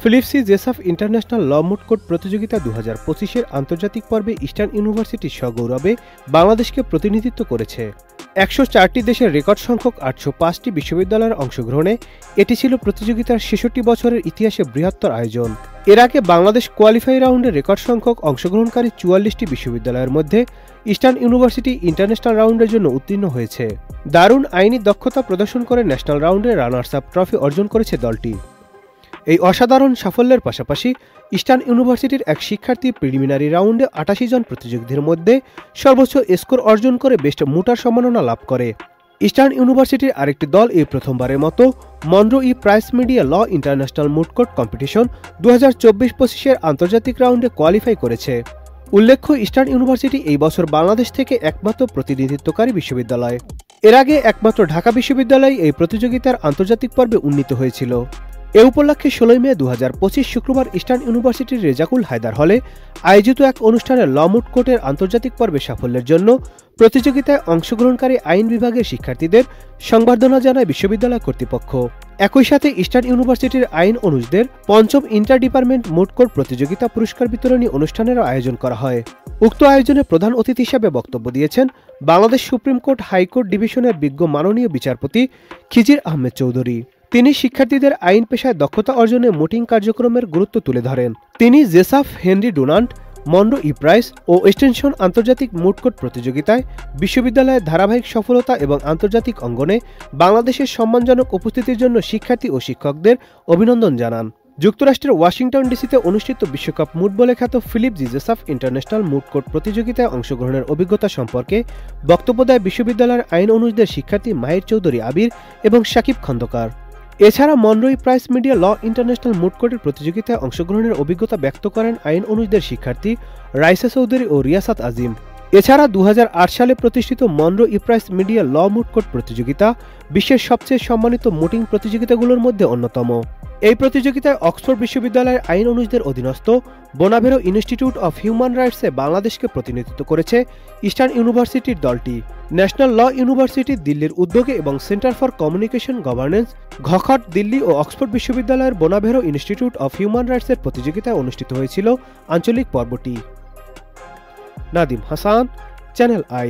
ফিলিপসি জেসাফ international law মুট court প্রতিযোগিতা 2025-এর আন্তর্জাতিক পর্বে ইস্টার্ন ইউনিভার্সিটি সগৌরবে বাংলাদেশকে প্রতিনিধিত্ব করেছে। 104টি দেশের রেকর্ড সংখ্যক 805টি বিশ্ববিদ্যালয়ের অংশগ্রহণে এটি ছিল প্রতিযোগিতার 66 বছরের ইতিহাসে বৃহত্তর আয়োজন। এর আগে বাংলাদেশ কোয়ালিফাই রাউন্ডে রেকর্ড সংখ্যক অংশগ্রহণকারী 44টি বিশ্ববিদ্যালয়ের মধ্যে ইস্টার্ন ইউনিভার্সিটি ইন্টারন্যাশনাল রাউন্ডের জন্য উত্তীর্ণ হয়েছে। দারুণ আইনি দক্ষতা প্রদর্শন করে ন্যাশনাল রাউন্ডে রানার্স আপ ট্রফি অর্জন করেছে দলটি। এই অসাধারণ সাফল্যের পাশাপাশি ইস্টার্ন ইউনিভার্সিটির এক শিক্ষার্থী প্রিলিমিনারি রাউন্ডে 88 জন প্রতিযোগীদের মধ্যে সর্বোচ্চ স্কোর অর্জন করে বেস্ট মুটার সম্মাননা লাভ করে। ইস্টার্ন ইউনিভার্সিটির আরেকটি দল এই প্রথমবারের মতো Monroe E Price media law international moot court competition 2024-25-এর আন্তর্জাতিক রাউন্ডে কোয়ালিফাই করেছে। উল্লেখ্য, ইস্টার্ন ইউনিভার্সিটি এই বছর বাংলাদেশ থেকে একমাত্র প্রতিনিধিত্বকারী বিশ্ববিদ্যালয়। এর আগে একমাত্র ঢাকা বিশ্ববিদ্যালয় এই প্রতিযোগিতার আন্তর্জাতিক পর্বে উন্নীত হয়েছিল। এ উপলক্ষে 16 মে 2025 শুক্রবার ইস্টার্ন ইউনিভার্সিটির রেজাকুল হায়দার হলে আয়োজিত এক অনুষ্ঠানে ল মুট কোর্টের আন্তর্জাতিক পর্বে সাফল্যের জন্য প্রতিযোগিতায় অংশগ্রহণকারী আইন বিভাগের শিক্ষার্থীদের সংবর্ধনা জানায় বিশ্ববিদ্যালয় কর্তৃপক্ষ। একই সাথে ইস্টার্ন ইউনিভার্সিটির আইন অনুষদের 5ম ইন্টার ডিপার্টমেন্ট মুট কোর্ট প্রতিযোগিতা পুরস্কার বিতরণী অনুষ্ঠানেরও আয়োজন করা হয়। উক্ত আয়োজনে প্রধান অতিথি হিসেবে বক্তব্য দিয়েছেন বাংলাদেশ সুপ্রিম কোর্ট হাইকোর্ট ডিভিশনের বিজ্ঞ মাননীয় বিচারপতি খিজির আহমেদ চৌধুরী। তিনি শিক্ষার্থীদের আইন পেশায় দক্ষতা অর্জনে মুটিং কার্যক্রমের গুরুত্ব তুলে ধরেন। তিনি জেসাফ Henry Donald, Munro E price ও এক্সটেনশন আন্তর্জাতিক মুট কোর্ট প্রতিযোগিতায় বিশ্ববিদ্যালয়ের ধারাবাহিক সফলতা এবং আন্তর্জাতিক অঙ্গনে বাংলাদেশের সম্মানজনক উপস্থিতির জন্য শিক্ষার্থী ও শিক্ষকদের অভিনন্দন জানান। যুক্তরাষ্ট্রের ওয়াশিংটন ডিসিতে অনুষ্ঠিত বিশ্বকাপ মুট বলে খ্যাত ফিলিপ জি জেসাফ ইন্টারন্যাশনাল মুট কোর্ট প্রতিযোগিতায় অংশগ্রহণের অভিজ্ঞতা সম্পর্কে বক্তব্য দেয় বিশ্ববিদ্যালয়ের আইন অনুষদের শিক্ষার্থী মাহির চৌধুরী আবির এবং সাকিব খন্দকার। এছাড়া Munro E Price media law international মুট কোর্টের প্রতিযোগিতায় অংশগ্রহণের অভিজ্ঞতা ব্যক্ত করেন আইন অনুষদের শিক্ষার্থী রাইসা চৌধুরী ও রিয়াসাত আজিম। এছাড়া 2008 সালে প্রতিষ্ঠিত মনরো ই প্রাইস মিডিয়া ল মুট কোর্ট প্রতিযোগিতা বিশ্বের সবচেয়ে সম্মানিত মুটিং প্রতিযোগিতাগুলোর মধ্যে অন্যতম। এই প্রতিযোগিতায় অক্সফোর্ড বিশ্ববিদ্যালয়ের আইন অনুষদের অধীনস্থ বোনাভেরো ইনস্টিটিউট অফ হিউম্যান রাইটসে বাংলাদেশকে প্রতিনিধিত্ব করেছে ইস্টার্ন ইউনিভার্সিটির দলটি। ন্যাশনাল ল ইউনিভার্সিটি দিল্লির উদ্যোগে এবং সেন্টার ফর কমিউনিকেশন গভর্নেন্স ঘখট দিল্লি ও অক্সফোর্ড বিশ্ববিদ্যালয়ের বোনাভেরো ইনস্টিটিউট অফ হিউম্যান রাইটসের প্রতিযোগিতায় অনুষ্ঠিত হয়েছিল আঞ্চলিক পর্বটি। Nadim Hasan, channel I.